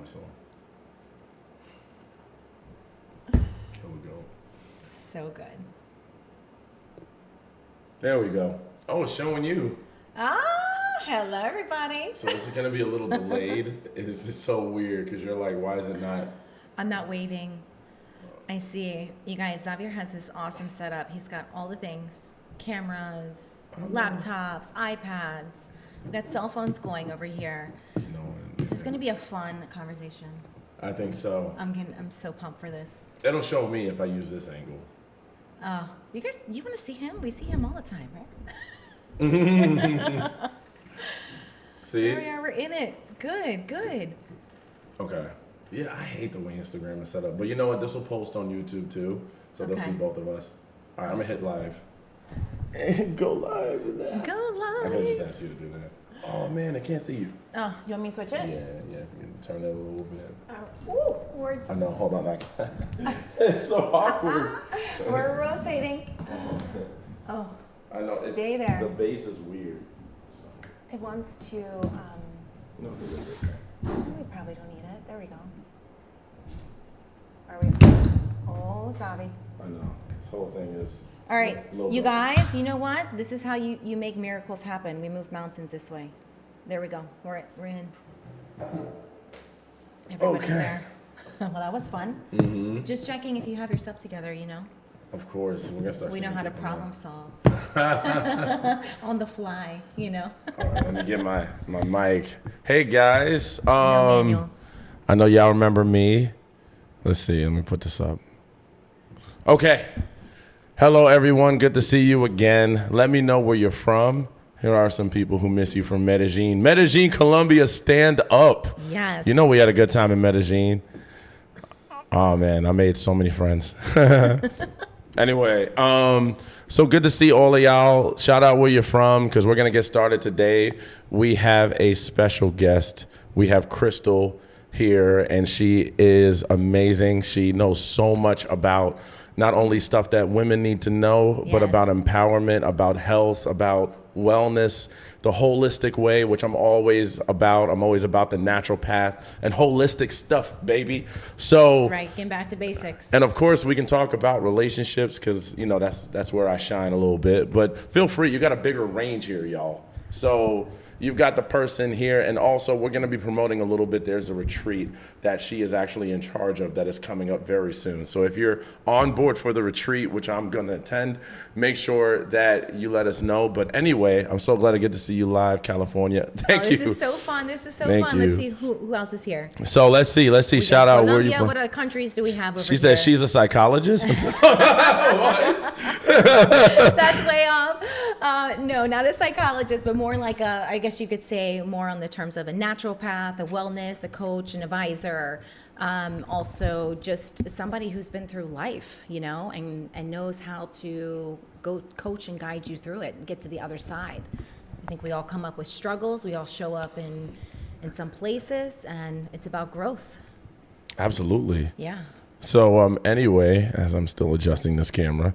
so. There we go. So good. There we go. Oh, it's showing you. Hello everybody. So it's going to be a little delayed. It is just so weird because you're like, why is it not? I'm not waving. I see. You guys, Xavier has this awesome setup. He's got all the things. Cameras, laptops, iPads. We've got cell phones going over here. No, This is going to be a fun conversation. I think so. I'm so pumped for this. It'll show me if I use this angle. Oh, you guys, you want to see him? We see him all the time, right? See? Here we are. We're in it. Good, good. Okay. Yeah, I hate the way Instagram is set up. But you know what? This will post on YouTube too. So they'll see both of us. All right, I'm going to hit live. Go live with that. Go I live. could just ask you to do that. Oh, man, I can't see you. Oh, you want me to switch Yeah, it? if you can turn that a little bit. We're I know, hold on. It's so awkward. rotating. Oh, I know. It's, Stay there. The bass is weird. So, it wants to. no, do this. We probably don't need it. There we go. Are we? Oh, sorry. I know. This whole thing is. All right, low you budget. guys. You know what? This is how you make miracles happen. We move mountains this way. There we go. We're in. Everybody's Okay. there. Well, that was fun. Mm-hmm. Just checking if you have your stuff together. You know. Of course. We're going to start We know seeing how to people problem now. solve on the fly. You know. All right, let me get my mic. Hey, guys. No manuals. I know y'all remember me. Let's see. Let me put this up. Okay. Hello, everyone. Good to see you again. Let me know where you're from. Here are some people who miss you from Medellin. Medellin, Colombia, stand up. Yes. You know we had a good time in Medellin. Oh, man, I made so many friends. Anyway, so good to see all of y'all. Shout out where you're from because we're going to get started today. We have a special guest. We have Crystal here, and she is amazing. She knows so much about not only stuff that women need to know, but Yes. about empowerment, about health, about wellness, the holistic way, which I'm always about. I'm always about the natural path and holistic stuff, baby. So, That's right. Getting back to basics. and of course, we can talk about relationships because, you know, that's where I shine a little bit. But feel free. You got a bigger range here, y'all. So you've got the person here. And also, we're going to be promoting a little bit. There's a retreat that she is actually in charge of that is coming up very soon. So if you're on board for the retreat, which I'm going to attend, make sure that you let us know. But anyway, I'm so glad I get to see you live, California. Thank you. This is so fun. This is so Thank fun. you. Let's see who else is here. So let's see. We Shout got out where you Colombia. from. What other countries do we have over She here? said she's a psychologist. That's way off. No, not a psychologist, but more like a, I guess you could say more on the terms of a naturopath, a wellness, a coach, an advisor. Also just somebody who's been through life, you know, and knows how to go coach and guide you through it and get to the other side. I think we all come up with struggles. We all show up in some places, and it's about growth. Absolutely. Yeah. So anyway, as I'm still adjusting this camera,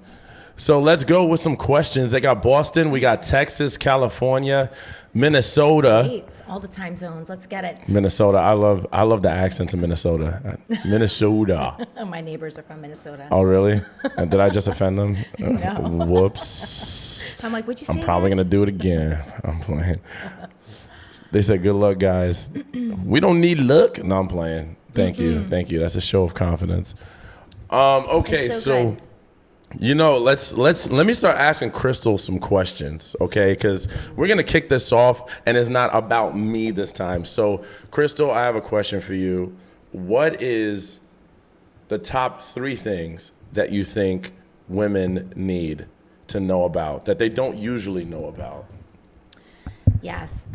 so let's go with some questions. They got Boston, we got Texas, California, Minnesota. States, all the time zones. Let's get it. Minnesota. I love the accents of Minnesota. Minnesota. My neighbors are from Minnesota. Oh really? Did I just offend them? No. Whoops. I'm like, what'd you say? I'm probably gonna do it again. I'm playing. They said, "Good luck, guys." We don't need luck. No, I'm playing. Thank you. That's a show of confidence. Okay, It's so good. you know, let me start asking Crystal some questions, okay? Because we're gonna kick this off, and it's not about me this time. So, Crystal, I have a question for you. What is the top 3 things that you think women need to know about that they don't usually know about? Yes.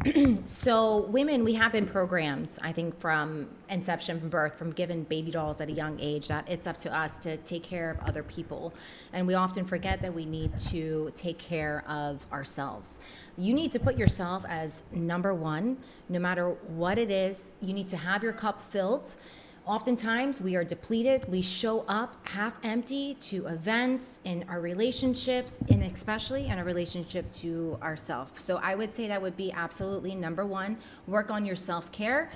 So women, we have been programmed, I think, from inception, from birth, from given baby dolls at a young age, that it's up to us to take care of other people. And we often forget that we need to take care of ourselves. You need to put yourself as number one, no matter what it is. You need to have your cup filled. Oftentimes we are depleted. We show up half empty to events, in our relationships, and especially in our relationship to ourselves. So I would say that would be absolutely number one. Work on your self-care.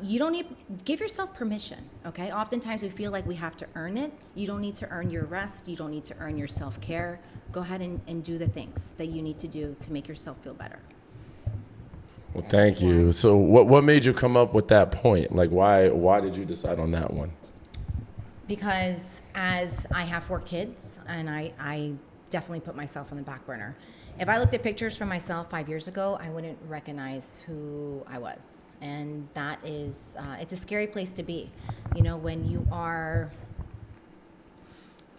You don't need, give yourself permission, okay? Oftentimes we feel like we have to earn it. You don't need to earn your rest. You don't need to earn your self-care. Go ahead and do the things that you need to do to make yourself feel better. Well, thank you. So what made you come up with that point? Like, why did you decide on that one? Because as I have 4 kids, and I definitely put myself on the back burner. If I looked at pictures from myself 5 years ago, I wouldn't recognize who I was. And that is, it's a scary place to be, you know, when you are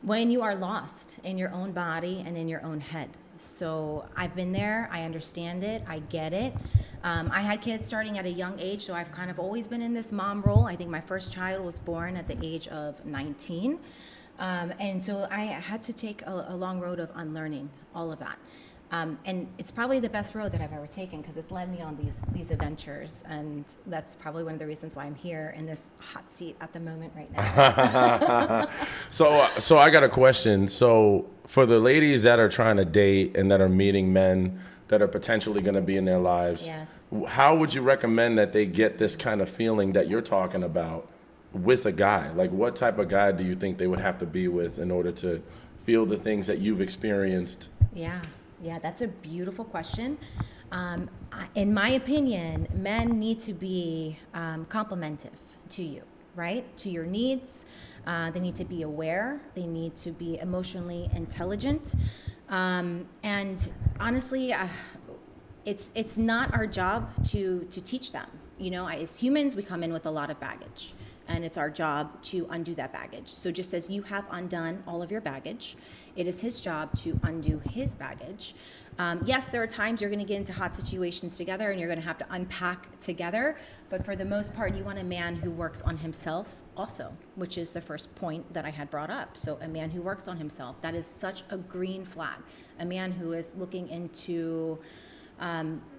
lost in your own body and in your own head. So I've been there, I understand it, I get it. I had kids starting at a young age, so I've kind of always been in this mom role. I think my first child was born at the age of 19. And so I had to take a long road of unlearning all of that. And it's probably the best road that I've ever taken because it's led me on these adventures. And that's probably one of the reasons why I'm here in this hot seat at the moment right now. So I got a question. So for the ladies that are trying to date and that are meeting men that are potentially going to be in their lives, Yes. how would you recommend that they get this kind of feeling that you're talking about with a guy? Like, what type of guy do you think they would have to be with in order to feel the things that you've experienced? Yeah, that's a beautiful question. In my opinion, men need to be complimentive to you, right? To your needs. They need to be aware. They need to be emotionally intelligent. And honestly, it's not our job to teach them. You know, as humans, we come in with a lot of baggage. And it's our job to undo that baggage. So just as you have undone all of your baggage, it is his job to undo his baggage. Yes, there are times you're going to get into hot situations together and you're going to have to unpack together. But for the most part, you want a man who works on himself also, which is the first point that I had brought up. So a man who works on himself, that is such a green flag. A man who is looking into,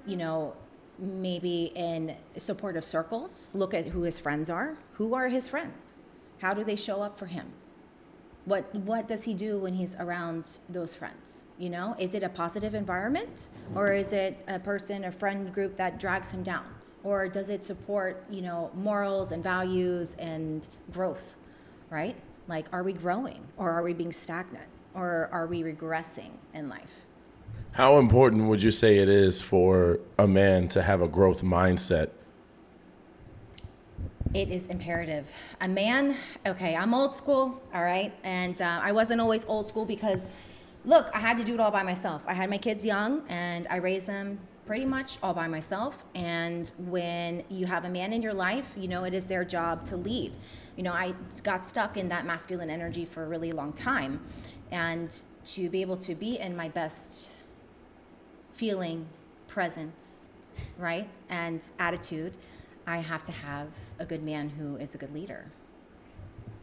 you know, maybe in supportive circles, look at who his friends are. Who are his friends? How do they show up for him? What does he do when he's around those friends? You know, is it a positive environment, or is it a friend group that drags him down? Or does it support, you know, morals and values and growth, right? Like, are we growing, or are we being stagnant, or are we regressing in life? How important would you say it is for a man to have a growth mindset? It is imperative. A man, okay, I'm old school, all right? And I wasn't always old school because, look, I had to do it all by myself. I had my kids young, and I raised them pretty much all by myself. And when you have a man in your life, you know, it is their job to lead. You know, I got stuck in that masculine energy for a really long time. And to be able to be in my best feeling, presence, right, and attitude, I have to have a good man who is a good leader.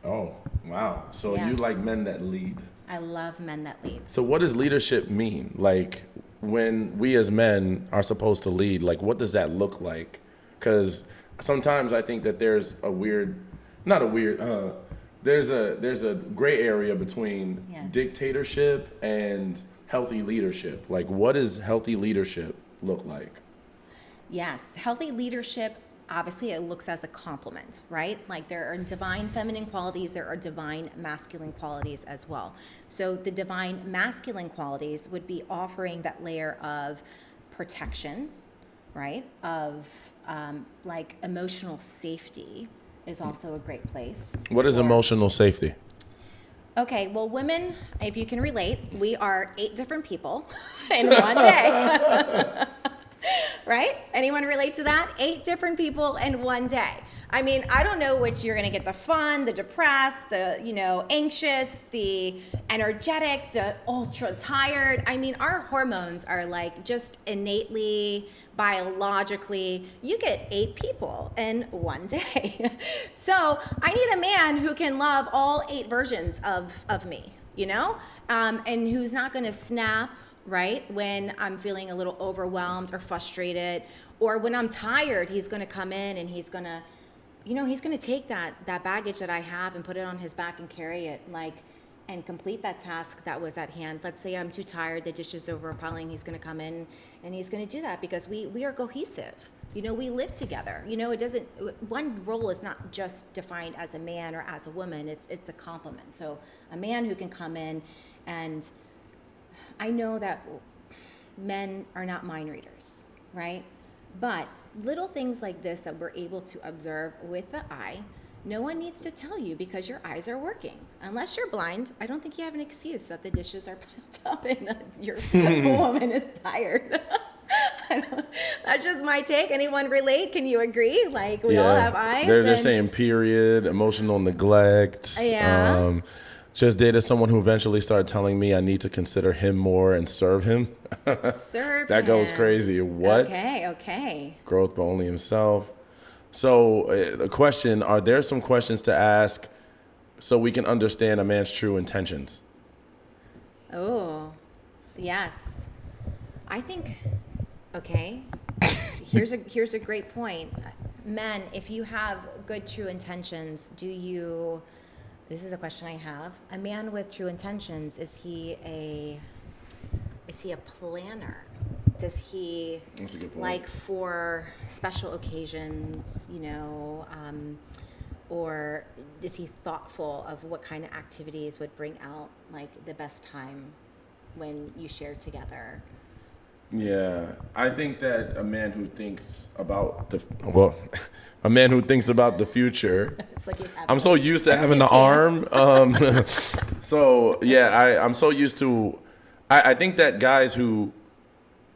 Oh, wow. So Yeah. you like men that lead. I love men that lead. So what does leadership mean? Like, when we as men are supposed to lead, like, what does that look like? Because sometimes I think that there's a weird, not a weird, there's a gray area between Yes. dictatorship and healthy leadership. Like, what does healthy leadership look like? Yes, healthy leadership, obviously it looks as a compliment, right? Like, there are divine feminine qualities, there are divine masculine qualities as well. So the divine masculine qualities would be offering that layer of protection, right? Of like emotional safety is also a great place. What is Or- emotional safety? Okay, well, women, if you can relate, we are 8 different people in one day. Right? Anyone relate to that? 8 different people in one day. I mean, I don't know which you're going to get: the fun, the depressed, the, you know, anxious, the energetic, the ultra tired. I mean, our hormones are like just innately, biologically, you get 8 people in one day. So I need a man who can love all 8 versions of me, you know, and who's not going to snap, right, when I'm feeling a little overwhelmed or frustrated, or when I'm tired. He's going to come in and he's going to he's going to take that baggage that I have and put it on his back and carry it, and complete that task that was at hand. Let's say I'm too tired, the dishes overpiling, he's going to come in and he's going to do that because we are cohesive. We live together. One role is not just defined as a man or as a woman, it's a complement. So a man who can come in, and I know that men are not mind readers, right? But little things like this that we're able to observe with the eye, no one needs to tell you because your eyes are working. Unless you're blind, I don't think you have an excuse that the dishes are piled up and that your woman is tired. That's just my take. Anyone relate? Can you agree? We all have eyes. They're saying period, emotional neglect. Yeah. Just dated someone who eventually started telling me I need to consider him more and serve him. Serve That him. goes crazy. What? Okay. Growth, but only himself. So, the question: are there some questions to ask so we can understand a man's true intentions? Oh, yes. I think. Okay. Here's a great point. Men, if you have good true intentions, this is a question I have. A man with true intentions, is he a planner? Does he, That's a good point. for special occasions, or is he thoughtful of what kind of activities would bring out the best time when you share together? Yeah, I think that a man who thinks about a man who thinks about the future. It's like you have I'm so used to having the arm. So yeah, I'm so used to. I think that guys who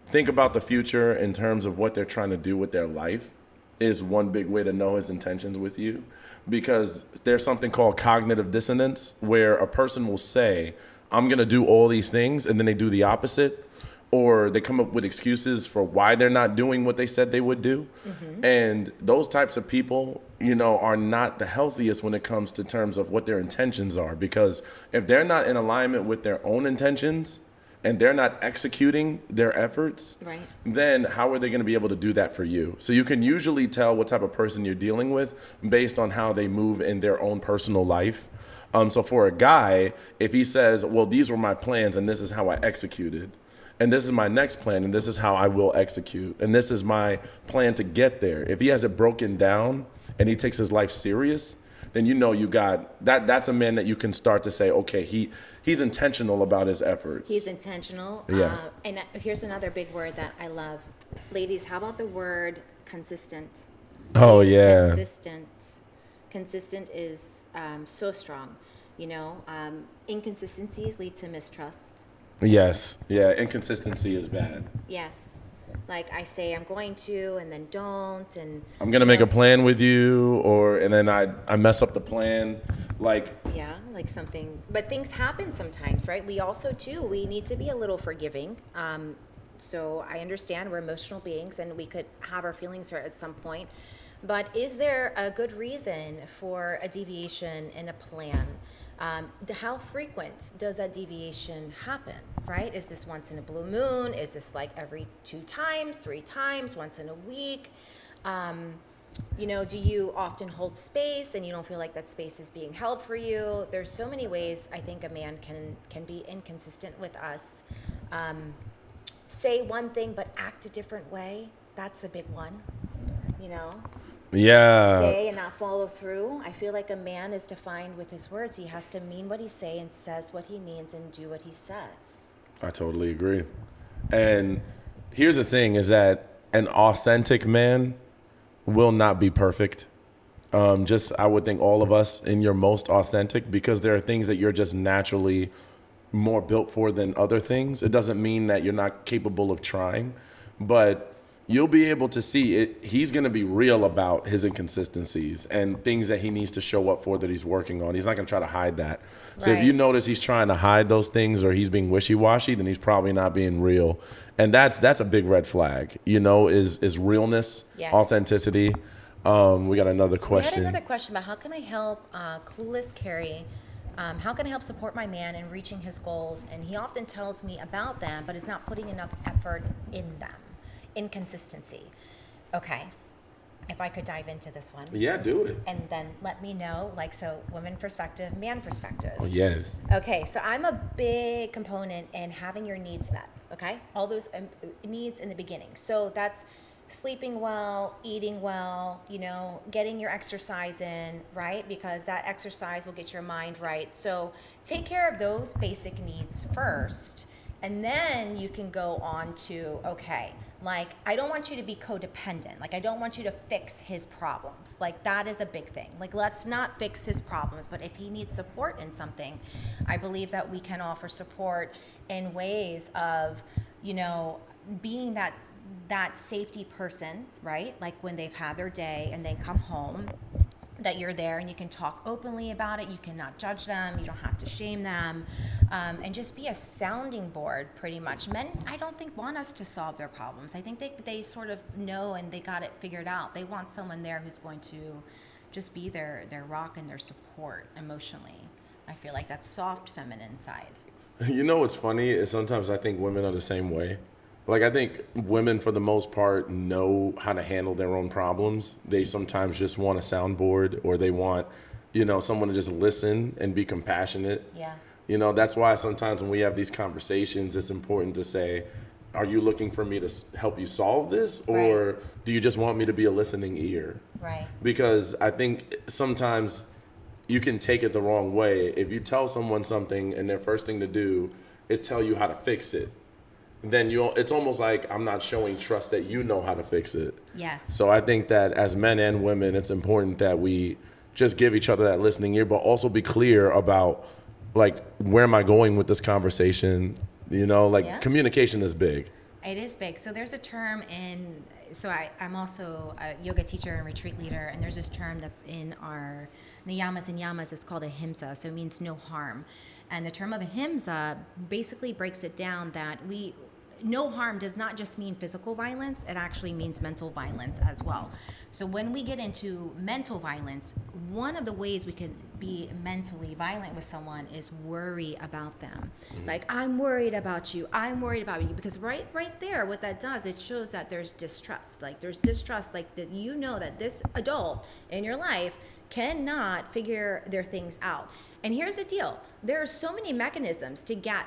think about the future in terms of what they're trying to do with their life is one big way to know his intentions with you, because there's something called cognitive dissonance where a person will say, "I'm gonna do all these things," and then they do the opposite. Or they come up with excuses for why they're not doing what they said they would do. Mm-hmm. And those types of people, are not the healthiest when it comes to terms of what their intentions are. Because if they're not in alignment with their own intentions and they're not executing their efforts, right, then how are they going to be able to do that for you? So you can usually tell what type of person you're dealing with based on how they move in their own personal life. So for a guy, if he says, well, these were my plans and this is how I executed, and this is my next plan, and this is how I will execute, and this is my plan to get there. If he has it broken down and he takes his life serious, then you got that. That's a man that you can start to say, okay, he's intentional about his efforts. He's intentional. Yeah. And here's another big word that I love. Ladies, how about the word consistent? Oh, He's yeah. Consistent. Consistent is so strong. Inconsistencies lead to mistrust. Yes. Yeah. Inconsistency is bad. Yes. I say I'm going to, and then don't, and I'm gonna make a plan with you, and then I mess up the plan. Yeah, something. But things happen sometimes, right? We also too. We need to be a little forgiving. So I understand we're emotional beings, and we could have our feelings hurt at some point. But is there a good reason for a deviation in a plan? How frequent does that deviation happen, right? Is this once in a blue moon? Is this every 2 times, 3 times, once in a week? Do you often hold space and you don't feel like that space is being held for you? There's so many ways I think a man can be inconsistent with us. Say one thing but act a different way. That's a big one, Yeah. Say and not follow through. I feel like a man is defined with his words. He has to mean what he says and says what he means and do what he says. I totally agree. And here's the thing is that an authentic man will not be perfect. I would think all of us in your most authentic, because there are things that you're just naturally more built for than other things. It doesn't mean that you're not capable of trying, but you'll be able to see it. He's going to be real about his inconsistencies and things that he needs to show up for that he's working on. He's not going to try to hide that. So if you notice he's trying to hide those things or he's being wishy-washy, then he's probably not being real. And that's a big red flag, is realness, yes, authenticity. We got another question. We had another question about how can I help clueless Carrie? How can I help support my man in reaching his goals? And he often tells me about them, but is not putting enough effort in them. Inconsistency. Okay. if I could dive into this one. Yeah, do it. And then let me know, like, so woman perspective, man perspective. Oh, yes. Okay, so I'm a big component in having your needs met, okay? All those needs in the beginning. So that's sleeping well, eating well, getting your exercise in, right? Because that exercise will get your mind right. So take care of those basic needs first, and then you can go on to, okay, like, I don't want you to be codependent. Like, I don't want you to fix his problems. Like, that is a big thing. Like, let's not fix his problems. But if he needs support in something, I believe that we can offer support in ways of, being that safety person, right? Like when they've had their day and they come home, that you're there and you can talk openly about it. You cannot judge them. You don't have to shame them. And just be a sounding board, pretty much. Men, I don't think, want us to solve their problems. I think they sort of know and they got it figured out. They want someone there who's going to just be their rock and their support emotionally. I feel like that soft feminine side. You know what's funny is sometimes I think women are the same way. Like, I think women, for the most part, know how to handle their own problems. They sometimes just want a soundboard, or they want, someone to just listen and be compassionate. Yeah. That's why sometimes when we have these conversations, it's important to say, are you looking for me to help you solve this? Or do you just want me to be a listening ear? Right. Because I think sometimes you can take it the wrong way. If you tell someone something and their first thing to do is tell you how to fix it, then it's almost like I'm not showing trust that you know how to fix it. Yes. So I think that as men and women, it's important that we just give each other that listening ear, but also be clear about, like, where am I going with this conversation? Communication is big. It is big. So there's a term I'm also a yoga teacher and retreat leader, and there's this term that's in our niyamas and yamas. It's called ahimsa, so it means no harm. And the term of ahimsa basically breaks it down that no harm does not just mean physical violence, it actually means mental violence as well. So when we get into mental violence, one of the ways we can be mentally violent with someone is worry about them. Mm-hmm. Like, I'm worried about you, because right there, what that does, it shows that there's distrust. Like, there's distrust, like that that this adult in your life cannot figure their things out. And here's the deal. There are so many mechanisms to get,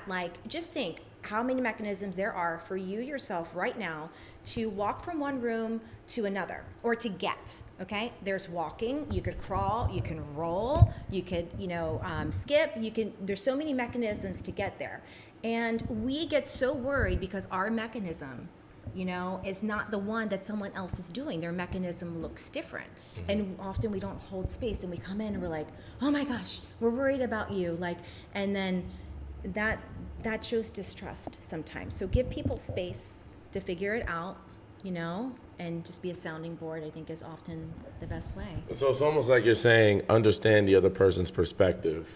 just think how many mechanisms there are for you yourself right now to walk from one room to another, or to get, okay? There's walking, you could crawl, you can roll, you could, skip, there's so many mechanisms to get there. And we get so worried because our mechanism, is not the one that someone else is doing. Their mechanism looks different. Mm-hmm. And often we don't hold space, and we come in and we're like, oh my gosh, we're worried about you. And then that shows distrust sometimes. So give people space to figure it out, and just be a sounding board, I think, is often the best way. So it's almost like you're saying, understand the other person's perspective.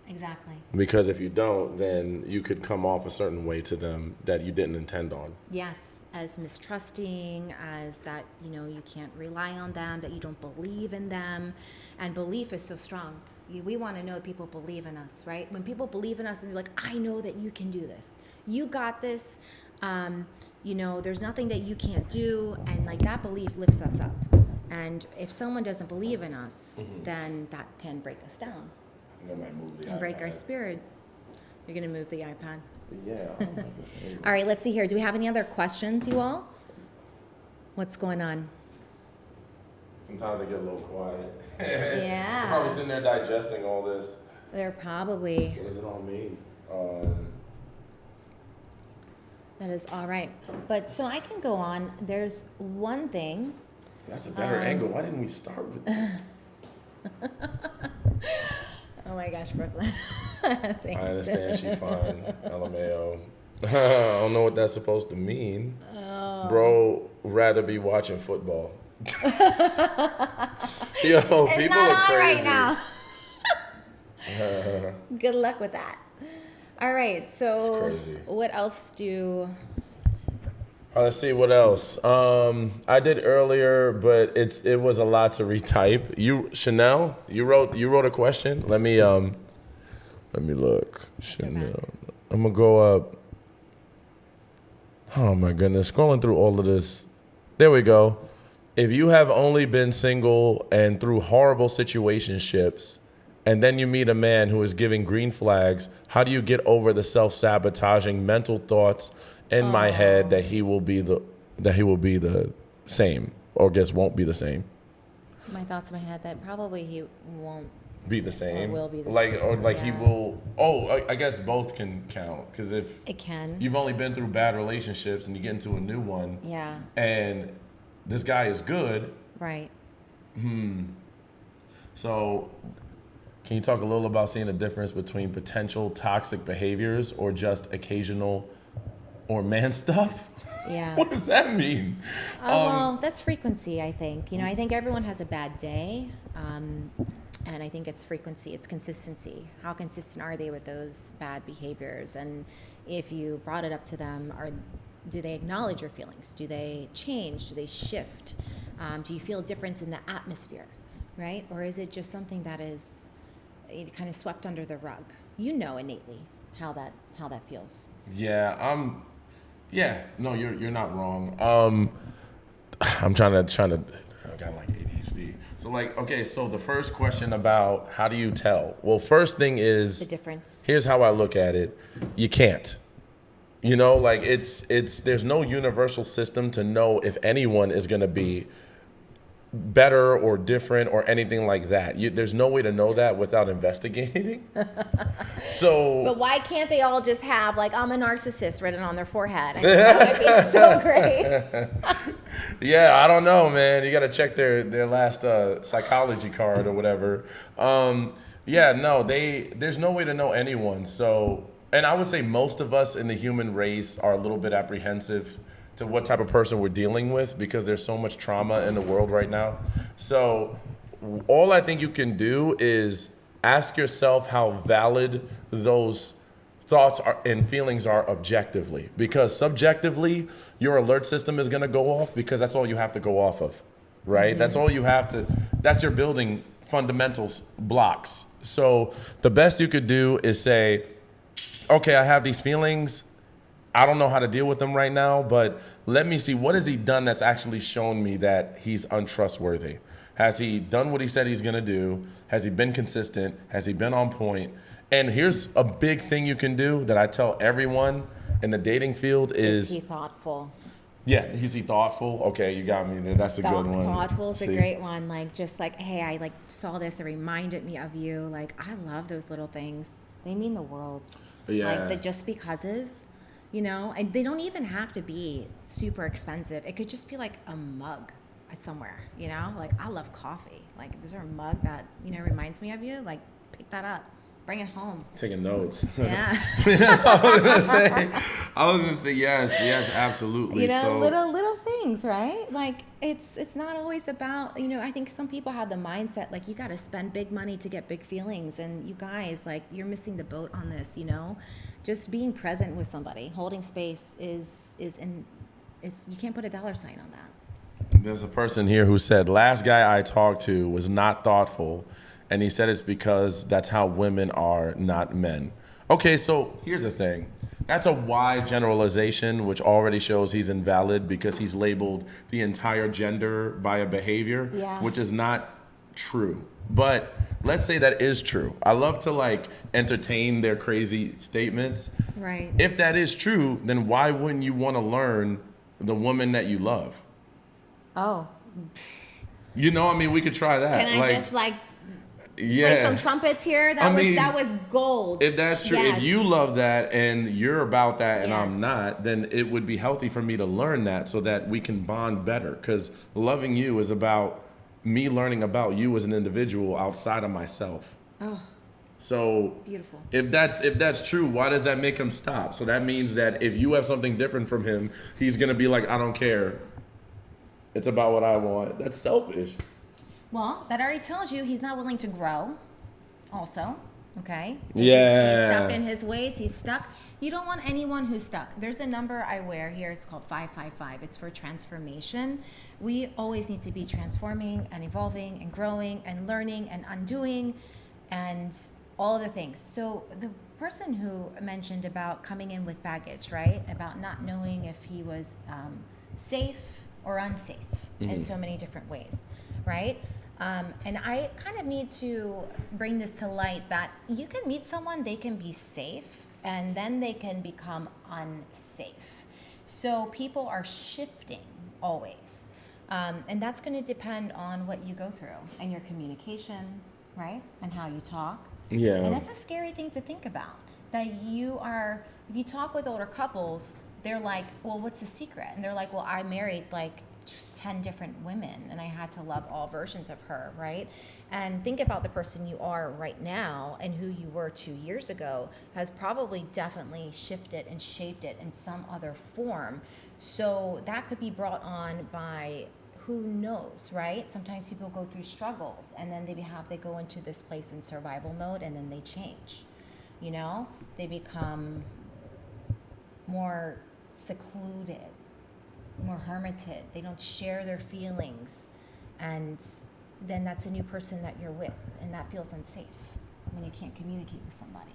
Exactly. Because if you don't, then you could come off a certain way to them that you didn't intend on. Yes, as mistrusting, as that, you can't rely on them, that you don't believe in them. And belief is so strong. We want to know that people believe in us, right? When people believe in us and they're like, I know that you can do this. You got this. There's nothing that you can't do. And that belief lifts us up. And if someone doesn't believe in us, mm-hmm. then that can break us down. And break our spirit. You're going to move the iPad. Yeah. All right, let's see here. Do we have any other questions, you all? What's going on? Sometimes I get a little quiet. Yeah. I'm probably sitting there digesting all this. They're probably. What does it all mean? That is all right. But so I can go on. There's one thing. That's a better angle. Why didn't we start with that? Oh my gosh, Brooklyn. I understand she's fine. LMAO. I don't know what that's supposed to mean. Oh. Bro, rather be watching football. Yo, it's people not are on crazy. right now. Good luck with that. All right, so what else do... Let's see what else. I did earlier, but it was a lot to retype. Chanel, you wrote a question. Let me look. Chanel, I'm gonna go up. Oh my goodness, scrolling through all of this. There we go. if you have only been single and through horrible situationships, and then you meet a man who is giving green flags, how do you get over the self-sabotaging mental thoughts in my head that he will be the same, or guess won't be the same? My thoughts in my head that probably he won't. Be the same. Or will be the like, same, or like he yeah. will. Oh, I guess both can count, because if It can. you've only been through bad relationships and you get into a new one, Yeah. and this guy is good. Right. So, can you talk a little about seeing the difference between potential toxic behaviors or just occasional or man stuff? Yeah. What does that mean? Well, that's frequency, I think. I think everyone has a bad day. And I think it's frequency, it's consistency. How consistent are they with those bad behaviors? And if you brought it up to them, do they acknowledge your feelings? Do they change? Do they shift? Do you feel a difference in the atmosphere, right? Or is it just something that is kind of swept under the rug? You know innately how that feels. Yeah, no, you're not wrong. I'm trying to. I got like ADHD. So like, okay, so the first question about how do you tell? Well, first thing is The difference. here's how I look at it. You can't. Like it's there's no universal system to know if anyone is going to be better or different or anything like that. There's no way to know that without investigating. So But why can't they all just have like I'm a narcissist written on their forehead? I think that would be so great. yeah, I don't know, man. You got to check their last psychology card or whatever. There's no way to know anyone. So, and I would say most of us in the human race are a little bit apprehensive to what type of person we're dealing with because there's so much trauma in the world right now. So all I think you can do is ask yourself how valid those thoughts are and feelings are objectively, because subjectively your alert system is going to go off because that's all you have to go off of, right? That's all you have to, that's your building fundamentals blocks. So the best you could do is say, okay, I have these feelings. I don't know how to deal with them right now, but let me see, what has he done that's actually shown me that he's untrustworthy? Has he done what he said he's gonna do? Has he been consistent? Has he been on point? And here's a big thing you can do that I tell everyone in the dating field Is is, he thoughtful? yeah, is he thoughtful? Okay, you got me there. That's a good one. Thoughtful is See? a great one. Like, just like, hey, I like saw this. It reminded me of you. Like, I love those little things. They mean the world. Yeah. Like the just becauses, and they don't even have to be super expensive. It could just be like a mug somewhere, Like, I love coffee. Like, if there's a mug that, reminds me of you, like, pick that up. Bring it home. Taking notes. Yeah. I was gonna say yes, absolutely. So little things, right? Like it's not always about, I think some people have the mindset like you got to spend big money to get big feelings, and you guys, like, you're missing the boat on this, Just being present with somebody, holding space is you can't put a dollar sign on that. There's a person here who said, last guy I talked to was not thoughtful, and he said it's because that's how women are, not men. Okay, so here's the thing. That's a wide generalization, which already shows he's invalid because he's labeled the entire gender by a behavior, Yeah. which is not true. But let's say that is true. I love to entertain their crazy statements. Right. If that is true, then why wouldn't you want to learn the woman that you love? Oh. We could try that. Can I just play yeah. some trumpets here? That was gold. If that's true, Yes. if you love that and you're about that and Yes. I'm not, then it would be healthy for me to learn that so that we can bond better. Because loving you is about me learning about you as an individual outside of myself. Oh, So beautiful. if that's true, why does that make him stop? So that means that if you have something different from him, he's gonna be like, I don't care. It's about what I want. That's selfish. Well, that already tells you he's not willing to grow also, okay? Yeah. He's stuck in his ways. He's stuck. You don't want anyone who's stuck. There's a number I wear here. It's called 555. It's for transformation. We always need to be transforming and evolving and growing and learning and undoing and all of the things. So the person who mentioned about coming in with baggage, right? About not knowing if he was safe or unsafe. in so many different ways, right? And I kind of need to bring this to light that you can meet someone, they can be safe, and then they can become unsafe. So people are shifting always. And that's going to depend on what you go through and your communication, right? And how you talk. Yeah. And that's a scary thing to think about. That if you talk with older couples, they're like, well, what's the secret? And they're like, well, I married like 10 different women and I had to love all versions of her, right? And think about the person you are right now and who you were 2 years ago has probably definitely shifted and shaped it in some other form. So that could be brought on by who knows, right? Sometimes people go through struggles and then they go into this place in survival mode and then they change, they become more secluded, more hermited. They don't share their feelings. And then that's a new person that you're with. And that feels unsafe when you can't communicate with somebody.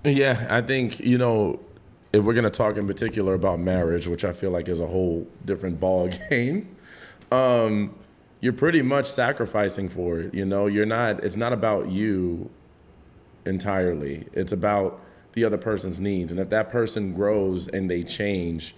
Yeah, I think, if we're going to talk in particular about marriage, which I feel like is a whole different ball game, you're pretty much sacrificing for it. It's not about you entirely. It's about the other person's needs. And if that person grows and they change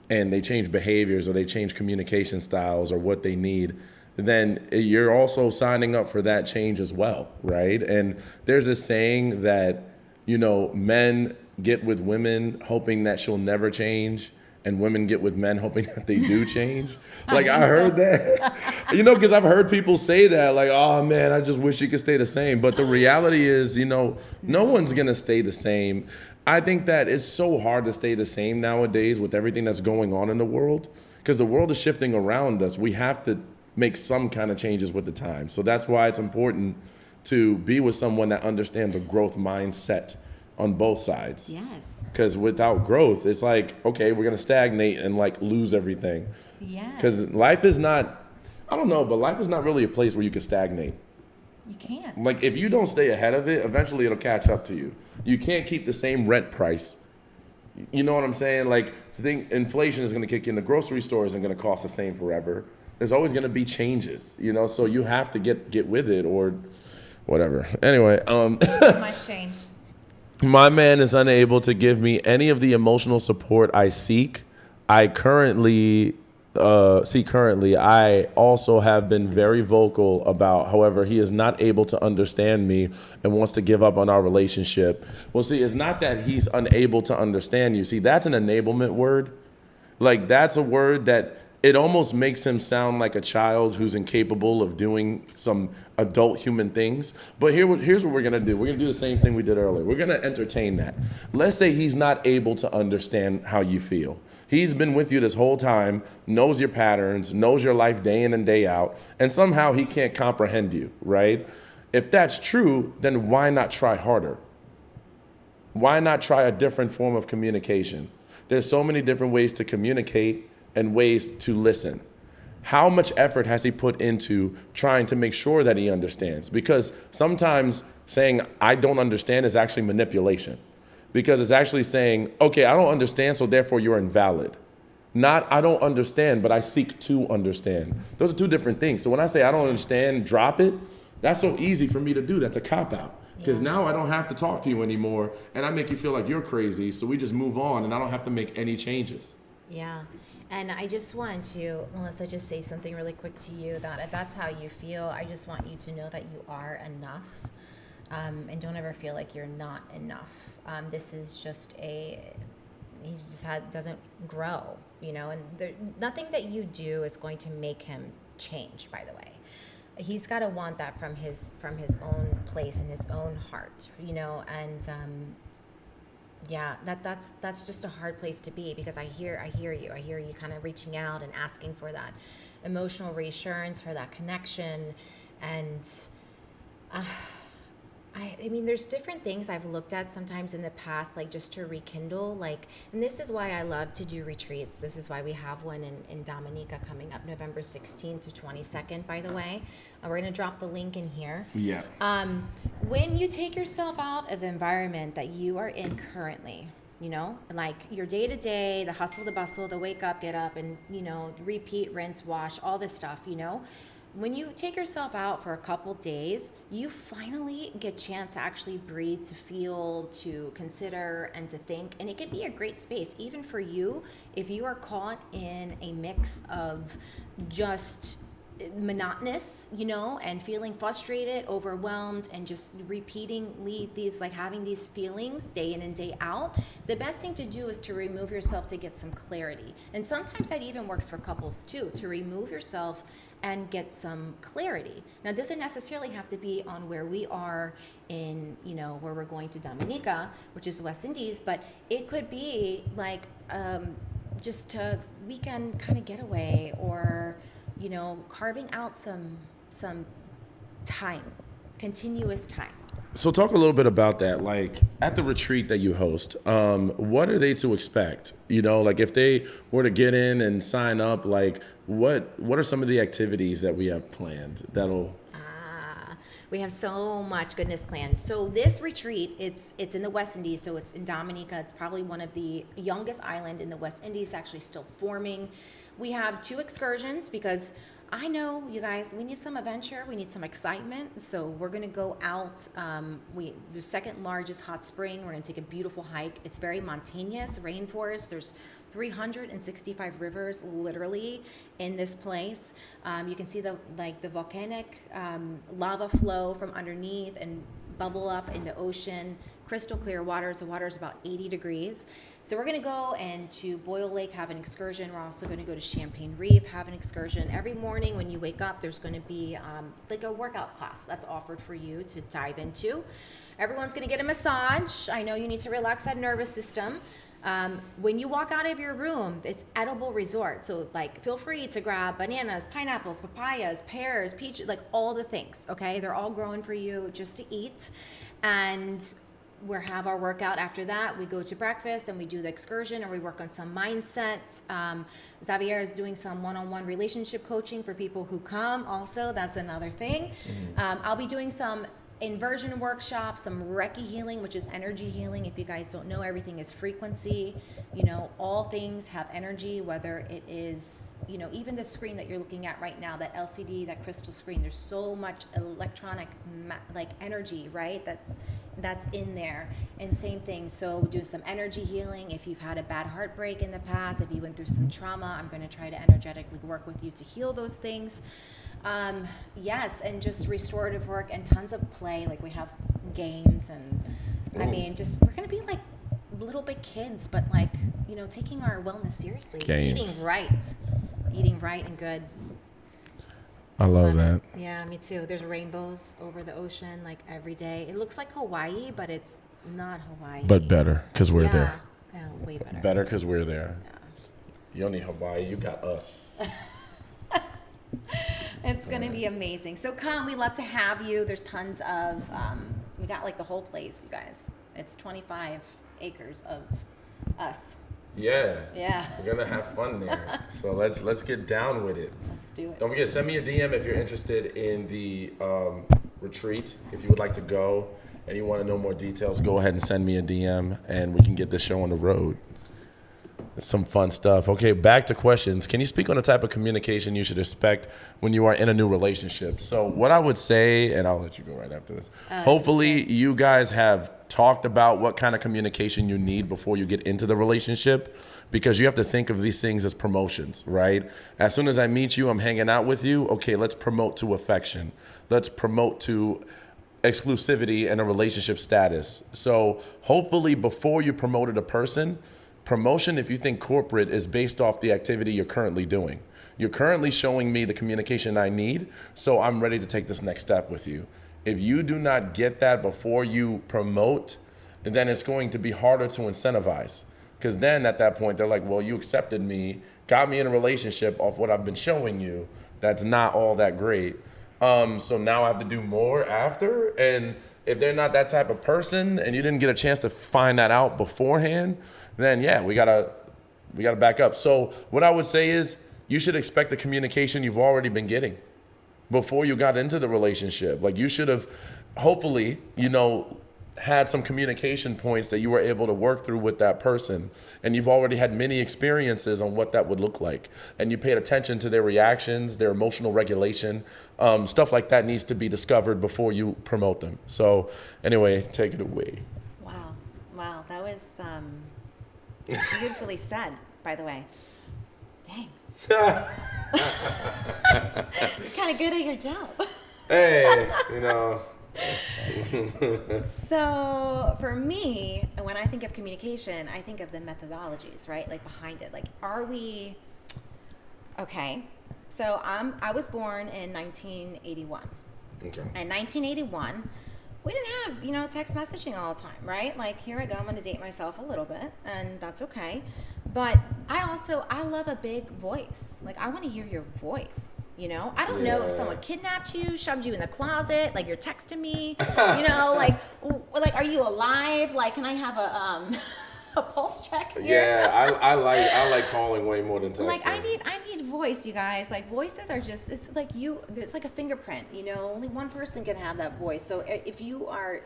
behaviors or they change communication styles or what they need, then you're also signing up for that change as well, right? And there's this saying that, men get with women hoping that she'll never change, and women get with men hoping that they do change. Like, I heard that, because I've heard people say that, like, oh man, I just wish you could stay the same. But the reality is, no one's gonna stay the same. I think that it's so hard to stay the same nowadays with everything that's going on in the world, because the world is shifting around us. We have to make some kind of changes with the times. So that's why it's important to be with someone that understands a growth mindset on both sides. Yes. Because without growth, it's like, okay, we're going to stagnate and like lose everything. Yes. Because life is not, I don't know, but life is not really a place where you can stagnate. You can't. Like, if you don't stay ahead of it, eventually it'll catch up to you. You can't keep the same rent price. You know what I'm saying? Like, inflation is going to kick in. The grocery store isn't going to cost the same forever. There's always going to be changes, so you have to get with it or whatever. Anyway. So much change. My man is unable to give me any of the emotional support I seek. I currently, I also have been very vocal about, however, he is not able to understand me and wants to give up on our relationship. Well, see, it's not that he's unable to understand you. See, that's an enablement word. Like, that's a word that it almost makes him sound like a child who's incapable of doing some adult human things. But here's what we're going to do. We're going to do the same thing we did earlier. We're going to entertain that. Let's say he's not able to understand how you feel. He's been with you this whole time, knows your patterns, knows your life day in and day out, and somehow he can't comprehend you, right? If that's true, then why not try harder? Why not try a different form of communication? There's so many different ways to communicate and ways to listen. How much effort has he put into trying to make sure that he understands? Because sometimes saying, I don't understand is actually manipulation. Because it's actually saying, okay, I don't understand, so therefore you're invalid. Not, I don't understand, but I seek to understand. Those are two different things. So when I say I don't understand, drop it, that's so easy for me to do. That's a cop-out. Because now I don't have to talk to you anymore, and I make you feel like you're crazy, so we just move on, and I don't have to make any changes. Yeah. And I just wanted to, Melissa, just say something really quick to you that if that's how you feel, I just want you to know that you are enough. And don't ever feel like you're not enough. This is just doesn't grow, and nothing that you do is going to make him change, by the way. He's got to want that from his own place and his own heart, and yeah, that's just a hard place to be, because I hear you kind of reaching out and asking for that emotional reassurance, for that connection, and I mean, there's different things I've looked at sometimes in the past, like just to rekindle, and this is why I love to do retreats. This is why we have one in Dominica coming up November 16th to 22nd, by the way. We're going to drop the link in here. Yeah. When you take yourself out of the environment that you are in currently, you know, like your day to day, the hustle, the bustle, the wake up, get up, and, you know, repeat, rinse, wash, all this stuff, you know. When you take yourself out for a couple days, you finally get a chance to actually breathe, to feel, to consider, and to think. And it could be a great space, even for you, if you are caught in a mix of just monotonous, you know, and feeling frustrated, overwhelmed, and just repeatingly these, like having these feelings day in and day out. The best thing to do is to remove yourself to get some clarity. And sometimes that even works for couples too, to remove yourself and get some clarity. Now, it doesn't necessarily have to be on where we are in, you know, where we're going to Dominica, which is the West Indies, but it could be like just a weekend kind of getaway, or, you know, carving out some time, continuous time. So talk a little bit about that. Like at the retreat that you host, what are they to expect? You know, like if they were to get in and sign up, like what are some of the activities that we have planned that'll... We have so much goodness planned. So this retreat, it's in the West Indies, so it's in Dominica. It's probably one of the youngest island in the West Indies, actually still forming. We have 2 excursions because I know, you guys, we need some adventure, we need some excitement. So we're gonna go out, the second largest hot spring. We're gonna take a beautiful hike. It's very mountainous, rainforest. There's 365 rivers literally in this place. You can see the volcanic lava flow from underneath and bubble up in the ocean. Crystal clear waters. The water is about 80 degrees. So we're going to go and to Boyle Lake, have an excursion. We're also going to go to Champagne Reef, have an excursion. Every morning when you wake up, there's going to be like a workout class that's offered for you to dive into. Everyone's going to get a massage. I know you need to relax that nervous system. When you walk out of your room, it's edible resort. So like feel free to grab bananas, pineapples, papayas, pears, peaches, like all the things, okay? They're all growing for you just to eat. And we have our workout after that. We go to breakfast and we do the excursion, or we work on some mindset. Xavier is doing some one-on-one relationship coaching for people who come also. That's another thing. I'll be doing some inversion workshop, some Reiki healing, which is energy healing. If you guys don't know, everything is frequency. You know, all things have energy, whether it is, you know, even the screen that you're looking at right now, that LCD, that crystal screen, there's so much electronic like energy, right? That's in there. And same thing, so do some energy healing. If you've had a bad heartbreak in the past, if you went through some trauma, I'm going to try to energetically work with you to heal those things. Yes, and just restorative work and tons of play. Like we have games, and I mean, just we're gonna be like little big kids, but like, you know, taking our wellness seriously. Games. Eating right and good. I love that. Yeah, me too. There's rainbows over the ocean like every day. It looks like Hawaii, but it's not Hawaii. But better because we're there. Yeah, way better. Better because we're there. Yeah. You don't need Hawaii. You got us. It's going to be amazing. So come, we love to have you. There's tons of, we got like the whole place, you guys. It's 25 acres of us. Yeah. Yeah. We're going to have fun there. So let's get down with it. Let's do it. Don't forget, send me a DM if you're interested in the retreat. If you would like to go and you want to know more details, go ahead and send me a DM and we can get this show on the road. Some fun stuff. Okay, back to questions. Can you speak on the type of communication you should expect when you are in a new relationship? So what I would say, and I'll let you go right after this. Hopefully you guys have talked about what kind of communication you need before you get into the relationship, because you have to think of these things as promotions, right? As soon as I meet you, I'm hanging out with you. Okay, let's promote to affection. Let's promote to exclusivity and a relationship status. So hopefully before you promoted a person, promotion, if you think corporate, is based off the activity you're currently doing. You're currently showing me the communication I need, so I'm ready to take this next step with you. If you do not get that before you promote, then it's going to be harder to incentivize. Because then at that point, they're like, well, you accepted me, got me in a relationship off what I've been showing you. That's not all that great. So now I have to do more after. And if they're not that type of person and you didn't get a chance to find that out beforehand, then yeah, we gotta back up. So what I would say is you should expect the communication you've already been getting before you got into the relationship. Like you should have, hopefully, you know, had some communication points that you were able to work through with that person, and you've already had many experiences on what that would look like, and you paid attention to their reactions, their emotional regulation, stuff like that needs to be discovered before you promote them. So anyway, take it away. Wow, that was beautifully said, by the way. Dang. You're kind of good at your job. Hey, you know. So for me, when I think of communication, I think of the methodologies, right? Like behind it. Like, are we okay? So I was born in 1981. Okay. In 1981, we didn't have, text messaging all the time, right? Like, here I go, I'm going to date myself a little bit, and that's okay. But I love a big voice. Like, I want to hear your voice, I don't know if someone kidnapped you, shoved you in the closet, like you're texting me, like, are you alive? Like, can I have a pulse check here? Yeah, I like calling way more than texting. Like, I need voice, you guys. Like, voices are just, it's like it's like a fingerprint, only one person can have that voice. So if you are,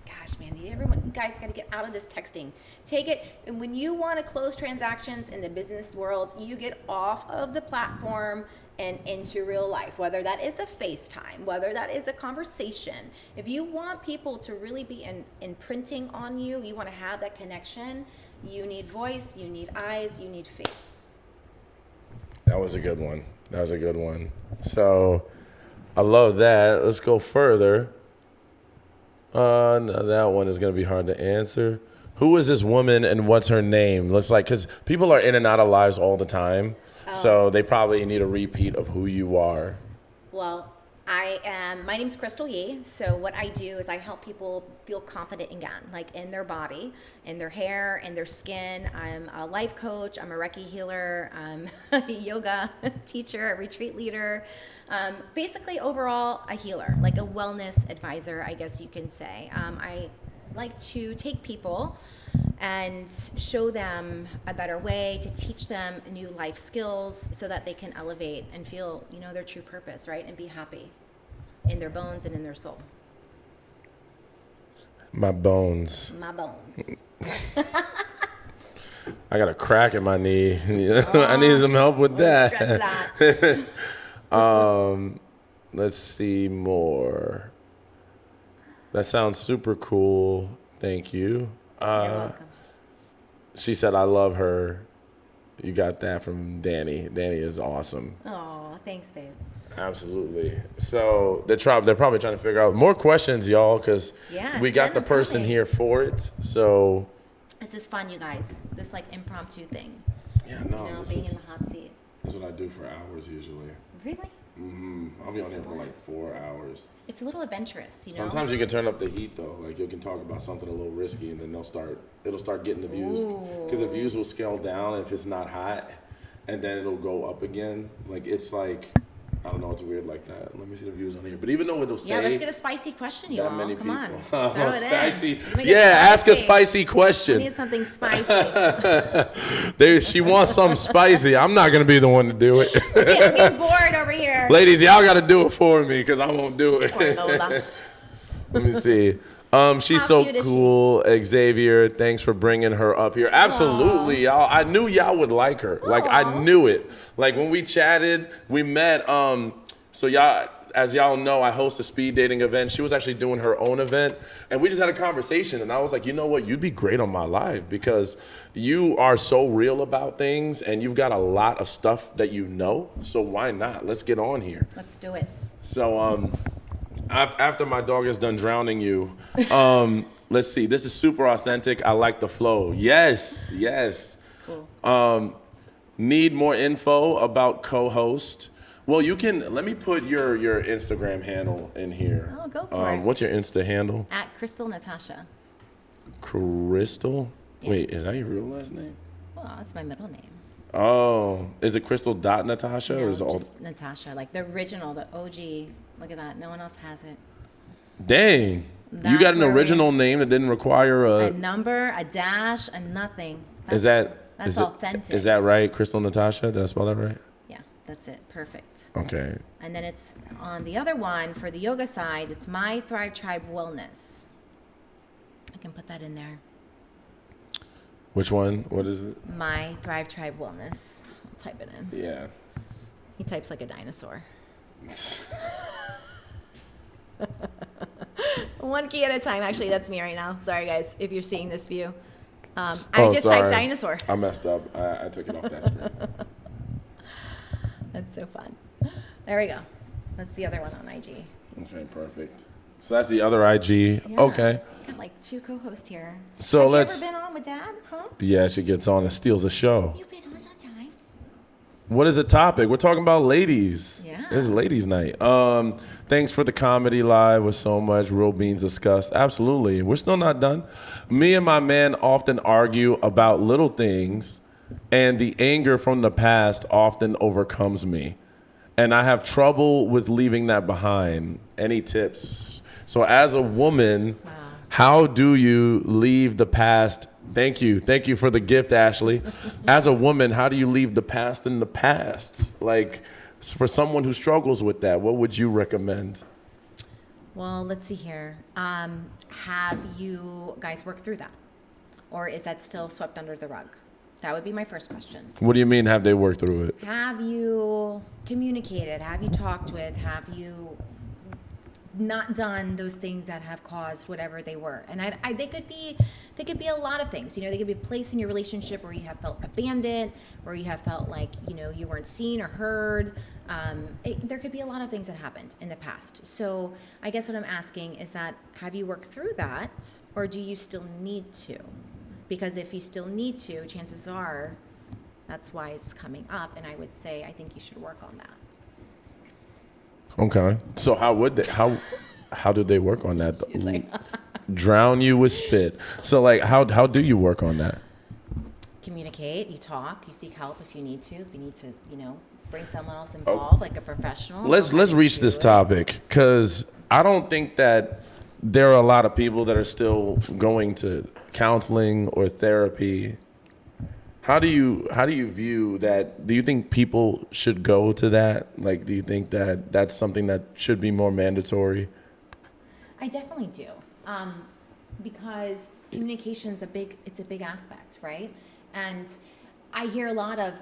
gosh, man, everyone, you guys got to get out of this texting. Take it, and when you want to close transactions in the business world, you get off of the platform and into real life, whether that is a FaceTime, whether that is a conversation. If you want people to really be imprinting on you, you want to have that connection, you need voice, you need eyes, you need face. That was a good one. So I love that. Let's go further. No, that one is going to be hard to answer. Who is this woman and what's her name? Looks like, because people are in and out of lives all the time. So they probably need a repeat of who you are. Well, my name's Crystal Yee. So what I do is I help people feel confident again, like in their body, in their hair, in their skin. I'm a life coach. I'm a Reiki healer. I'm a yoga teacher, a retreat leader. Basically, overall, a healer, like a wellness advisor, I guess you can say. I like to take people and show them a better way, to teach them new life skills so that they can elevate and feel, their true purpose, right? And be happy in their bones and in their soul. My bones. My bones. I got a crack in my knee. I need some help with that. Stretch that. Let's see more. That sounds super cool. Thank you. You're welcome. She said, I love her. You got that from Danny. Danny is awesome. Oh, thanks, babe. Absolutely. So they're probably trying to figure out more questions, y'all, because we got the person here for it. So this is fun, you guys. This like impromptu thing. Yeah, no. Being in the hot seat. That's what I do for hours usually. Really? Mm-hmm. I'll be on here for like 4 hours. It's a little adventurous, Sometimes you can turn up the heat though. Like you can talk about something a little risky, and then it'll start getting the views, because the views will scale down if it's not hot, and then it'll go up again. Like it's like, I don't know, it's weird like that. Let me see the views on here. But even though it'll say, let's get a spicy question, y'all. Come people. on. Throw it spicy. in. Ask a spicy question. We need something spicy. She wants something spicy. I'm not gonna be the one to do it. I'm getting bored over here. Ladies, y'all gotta do it for me, because I won't do it. Poor Lola. Let me see. She's How so cute is cool. Xavier, thanks for bringing her up here. Absolutely, y'all. I knew y'all would like her. Like, I knew it. Like, when we chatted, we met. So y'all, as y'all know, I host a speed dating event. She was actually doing her own event, and we just had a conversation, and I was like, you know what? You'd be great on my live, because you are so real about things, and you've got a lot of stuff that you know, so why not? Let's get on here. Let's do it. So, after my dog is done drowning you, let's see. This is super authentic. I like the flow. Yes. Cool. Need more info about co-host? Well, you can. Let me put your Instagram handle in here. Oh, go for it. What's your Insta handle? At Crystal Natasha. Crystal? Yeah. Wait, is that your real last name? Well, that's my middle name. Oh, is it Crystal.Natasha? No, or is it all? just Natasha, like the original, the OG. Look at that. No one else has it. Dang. You That's got an where original name that didn't require A number, a dash, a nothing. That's authentic. Is that right, Crystal Natasha? Did I spell that right? Yeah, that's it. Perfect. Okay. And then it's on the other one for the yoga side. It's My Thrive Tribe Wellness. I can put that in there. Which one? What is it? My Thrive Tribe Wellness. I'll type it in. Yeah. He types like a dinosaur. One key at a time. Actually, that's me right now. Sorry, guys, if you're seeing this view. I just sorry. typed dinosaur. I messed up. I took it off that screen. That's so fun. There we go. That's the other one on IG. Okay, perfect. So that's the other IG. Yeah. Okay. Got like 2 co-hosts here. So Have let's. you ever been on with Dad? Huh? Yeah, she gets on and steals the show. You've been on sometimes. What is the topic? We're talking about ladies. Yeah. This is ladies' night. Thanks for the comedy live with so much real beans discussed. Absolutely. We're still not done. Me and my man often argue about little things, and the anger from the past often overcomes me. And I have trouble with leaving that behind. Any tips? So as a woman, how do you leave the past? Thank you. Thank you for the gift, Ashley. As a woman, how do you leave the past in the past? Like, for someone who struggles with that, what would you recommend? Well, let's see here. Have you guys worked through that? Or is that still swept under the rug? That would be my first question. What do you mean, have they worked through it? Have you communicated? Have you talked with? Have you not done those things that have caused whatever they were? And they could be a lot of things. You know, they could be a place in your relationship where you have felt abandoned, where you have felt like, you know, you weren't seen or heard. There could be a lot of things that happened in the past. So I guess what I'm asking is that, have you worked through that, or do you still need to? Because if you still need to, chances are that's why it's coming up. And I would say, I think you should work on that. Okay. So how do they work on that? She's like, Drown you with spit. So like how do you work on that? communicate, you talk, you seek help if you need to. If you need to, you know, bring someone else involved, like a professional. Let's reach this topic, because I don't think that there are a lot of people that are still going to counseling or therapy. How do you view that? Do you think people should go to that? Like, do you think that that's something that should be more mandatory? I definitely do, because communication's a big aspect, right? And I hear a lot of,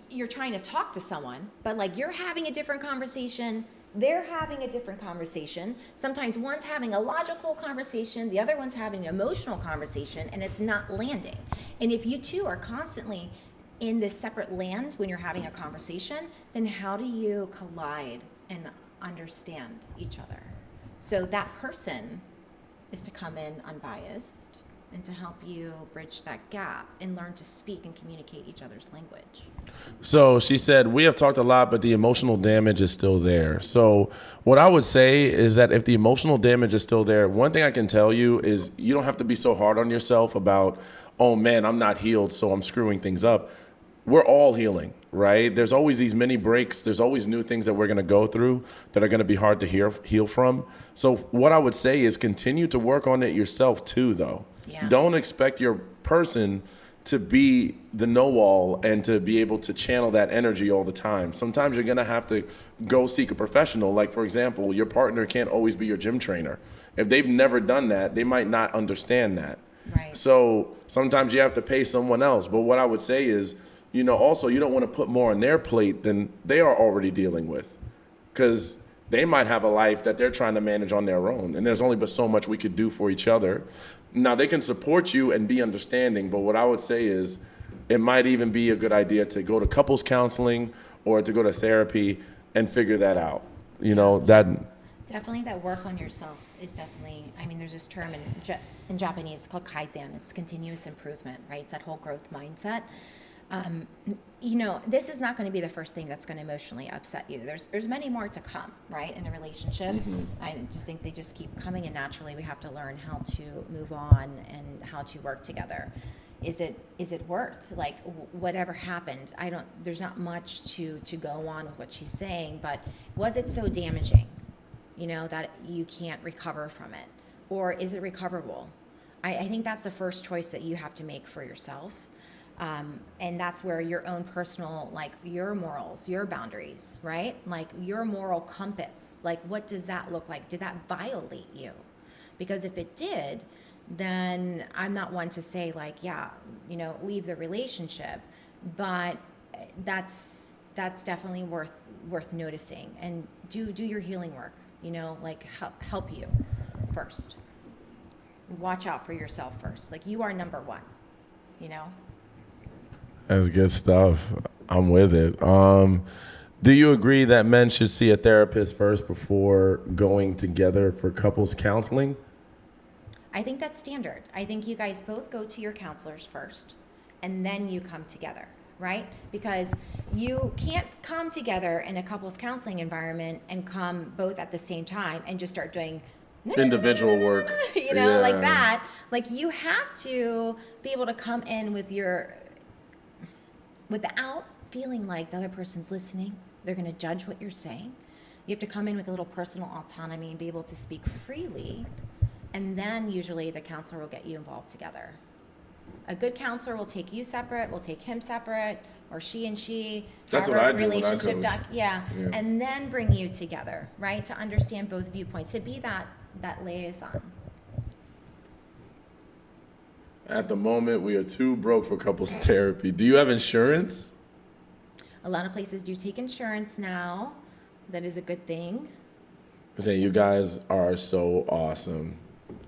you're trying to talk to someone, but like you're having a different conversation, they're having a different conversation. Sometimes one's having a logical conversation, the other one's having an emotional conversation, and it's not landing. And if you two are constantly in this separate land when you're having a conversation, then how do you collide and understand each other? So that person is to come in unbiased and to help you bridge that gap and learn to speak and communicate each other's language. So she said, we have talked a lot, but the emotional damage is still there. So what I would say is that if the emotional damage is still there, one thing I can tell you is you don't have to be so hard on yourself about, oh man, I'm not healed, so I'm screwing things up. We're all healing, right? There's always these mini breaks. There's always new things that we're going to go through that are going to be hard to heal from. So what I would say is continue to work on it yourself too, though. Yeah. Don't expect your person to be the know-all and to be able to channel that energy all the time. Sometimes you're going to have to go seek a professional. Like, for example, your partner can't always be your gym trainer. If they've never done that, they might not understand that. Right. So sometimes you have to pay someone else. But what I would say is, you know, also you don't want to put more on their plate than they are already dealing with, because they might have a life that they're trying to manage on their own. And there's only but so much we could do for each other. Now, they can support you and be understanding, but what I would say is it might even be a good idea to go to couples counseling or to go to therapy and figure that out. You know, that... Definitely that work on yourself is definitely, I mean, there's this term in Japanese called Kaizen. It's continuous improvement, right? It's that whole growth mindset. You know, this is not going to be the first thing that's going to emotionally upset you. There's many more to come, right, in a relationship. Mm-hmm. I just think they just keep coming in naturally. We have to learn how to move on and how to work together. Is it worth, like, whatever happened? There's not much to go on with what she's saying, but was it so damaging, you know, that you can't recover from it? Or is it recoverable? I think that's the first choice that you have to make for yourself. And that's where your own personal, like your morals, your boundaries, right? Like your moral compass, like what does that look like? Did that violate you? Because if it did, then I'm not one to say like, yeah, leave the relationship, but that's definitely worth noticing, and do your healing work, like help you first. Watch out for yourself first. Like, you are number one, That's good stuff. I'm with it. Do you agree that men should see a therapist first before going together for couples counseling? I think that's standard. I think you guys both go to your counselors first, and then you come together, right? Because you can't come together in a couples counseling environment and come both at the same time and just start doing Individual work. like Yeah. that. Like, you have to be able to come in without feeling like the other person's listening. They're going to judge what you're saying. You have to come in with a little personal autonomy and be able to speak freely. And then usually the counselor will get you involved together. A good counselor will take you separate, will take him separate, or she and she. That's what I do when I relationship coach. yeah. Yeah. And then bring you together, right? To understand both viewpoints, to be that liaison. At the moment, we are too broke for couples therapy. Do you have insurance? A lot of places do take insurance now. That is a good thing. I'm saying you guys are so awesome.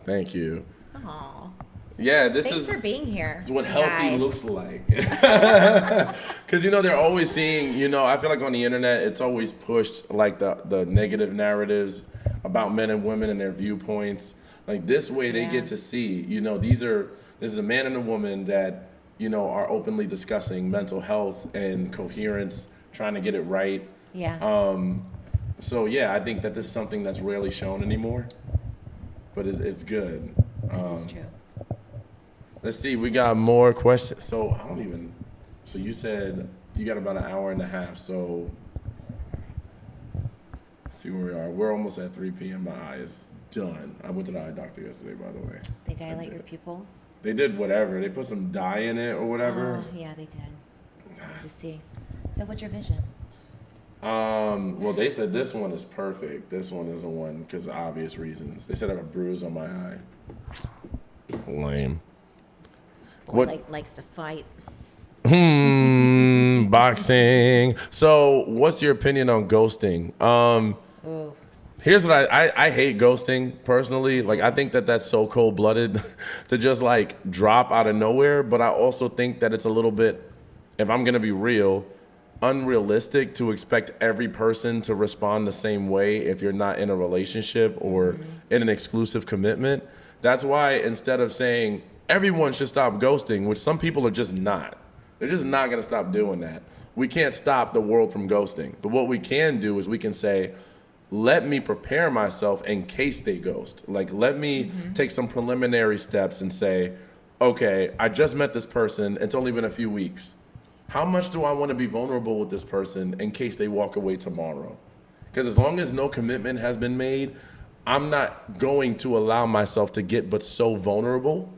Thank you. Aw. Yeah, this Thanks is for being here. It's what you healthy guys. looks like. Because, they're always seeing, I feel like on the internet, it's always pushed like the negative narratives about men and women and their viewpoints. Like, this way they Yeah. get to see, this is a man and a woman that, are openly discussing mental health and coherence, trying to get it right. Yeah. So, yeah, I think that this is something that's rarely shown anymore, but it's good. That's true. Let's see, we got more questions. So you said you got about an hour and a half, so let's see where we are. We're almost at 3 p.m. My eye is done. I went to the eye doctor yesterday, by the way. They dilate your pupils. They did whatever. They put some dye in it or whatever. Oh, yeah, they did. To see. So what's your vision? Well, they said this one is perfect. This one is the one because of obvious reasons. They said I have a bruise on my eye. Lame. Boy, What- likes to fight. Boxing. So, what's your opinion on ghosting? Ooh. Here's what I hate ghosting personally. Like, I think that that's so cold-blooded to just like drop out of nowhere. But I also think that it's a little bit, if I'm gonna be real, unrealistic to expect every person to respond the same way if you're not in a relationship or in an exclusive commitment. That's why instead of saying everyone should stop ghosting, which some people are just not, they're just not gonna stop doing that. We can't stop the world from ghosting. But what we can do is we can say, let me prepare myself in case they ghost. Like, let me take some preliminary steps and say, okay, I just met this person. It's only been a few weeks. How much do I want to be vulnerable with this person in case they walk away tomorrow? Because as long as no commitment has been made, I'm not going to allow myself to get but so vulnerable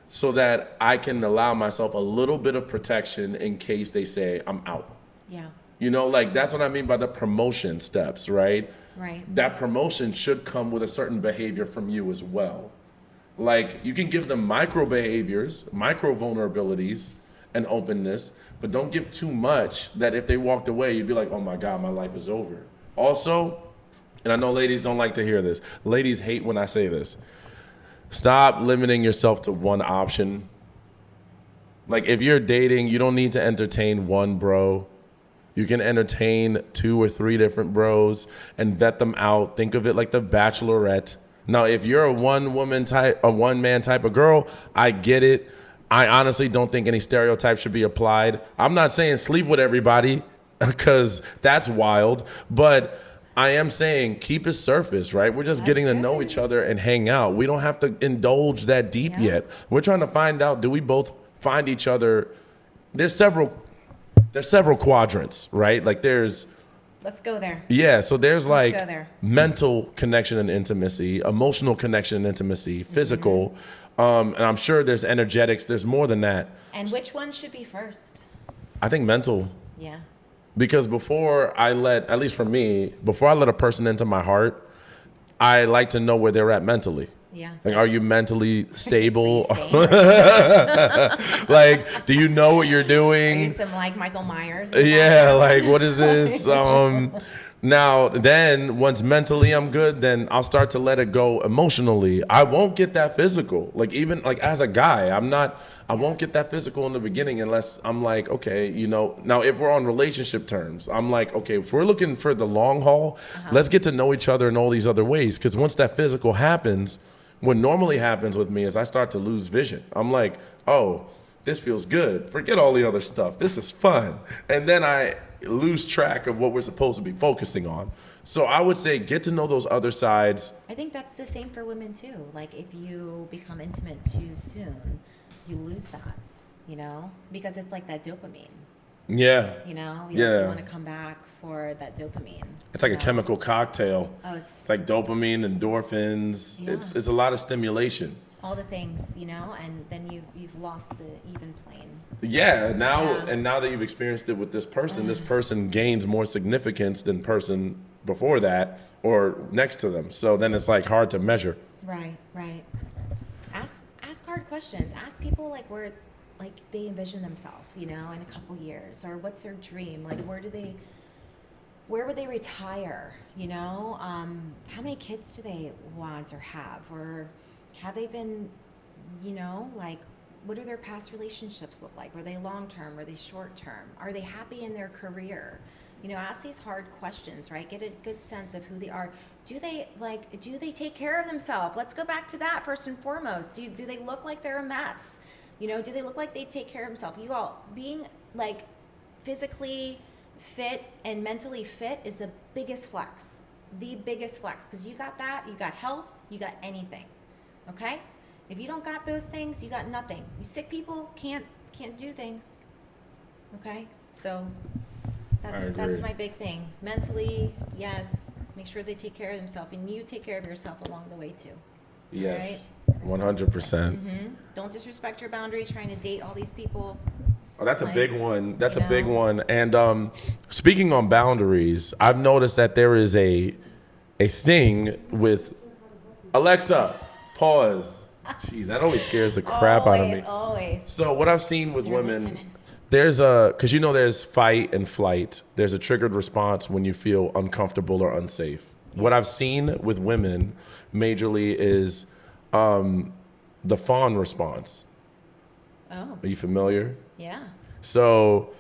so that I can allow myself a little bit of protection in case they say I'm out. Yeah. Like, that's what I mean by the promotion steps, right? Right. That promotion should come with a certain behavior from you as well. Like, you can give them micro behaviors, micro vulnerabilities, and openness, but don't give too much that if they walked away, you'd be like, oh my God, my life is over. Also, and I know ladies don't like to hear this. Ladies hate when I say this. Stop limiting yourself to one option. Like, if you're dating, you don't need to entertain one bro. You can entertain 2 or 3 different bros and vet them out. Think of it like the Bachelorette. Now, if you're a one-man type of girl, I get it. I honestly don't think any stereotype should be applied. I'm not saying sleep with everybody because that's wild, but I am saying keep it surface, right? We're just getting to know each other and hang out. We don't have to indulge that deep yet. We're trying to find out, do we both find each other? There's several quadrants, right? Like there's, Let's go there. yeah, so there's like go there. mental connection and intimacy, emotional connection and intimacy, physical, and I'm sure there's energetics, there's more than that. And which one should be first? I think mental, Yeah. because before I let, at least for me, before I let a person into my heart, I like to know where they're at mentally. Yeah. Like, are you mentally stable? Are you sane? Like, do you know what you're Are you doing? some like Michael Myers? Yeah, like, what is this? Now, then, once mentally I'm good, then I'll start to let it go emotionally. I won't get that physical. Like, even like as a guy, I won't get that physical in the beginning unless I'm like, okay, now if we're on relationship terms, I'm like, okay, if we're looking for the long haul, let's get to know each other in all these other ways. Because once that physical happens, what normally happens with me is I start to lose vision. I'm like, oh, this feels good. Forget all the other stuff. This is fun. And then I lose track of what we're supposed to be focusing on. So I would say get to know those other sides. I think that's the same for women too. Like if you become intimate too soon, you lose that, because it's like that dopamine. Yeah. You want to come back for that dopamine. It's like a chemical cocktail. Oh, It's like dopamine, endorphins. Yeah. It's a lot of stimulation. all the things, and then you've lost the even plane. Yeah, now Yeah. and now that you've experienced it with this person gains more significance than person before that or next to them. So then it's like hard to measure. Right. Ask hard questions. Ask people like where they envision themselves, in a couple years, or what's their dream? Like where would they retire? How many kids do they want or have, or have they been, what do their past relationships look like? Were they long term? Were they short term? Are they happy in their career? Ask these hard questions, right? Get a good sense of who they are. Do they take care of themselves? Let's go back to that first and foremost. Do they look like they're a mess? Do they look like they take care of themselves? You all, being physically fit and mentally fit is the biggest flex. The biggest flex. Because you got that, you got health, you got anything. Okay? If you don't got those things, you got nothing. You sick people can't do things. Okay? So I agree. that's my big thing. Mentally, yes, make sure they take care of themselves, and you take care of yourself along the way too. Yes, 100%. Don't disrespect your boundaries trying to date all these people. Oh, that's a Like, big one. That's you a big know. one. And speaking on boundaries, I've noticed that there is a thing with Alexa. Pause. Jeez, that always scares the crap out of me. Always. So what I've seen with You're women, listening. there's there's fight and flight. There's a triggered response when you feel uncomfortable or unsafe. What I've seen with women majorly is the fawn response. Oh, Are you familiar? yeah. So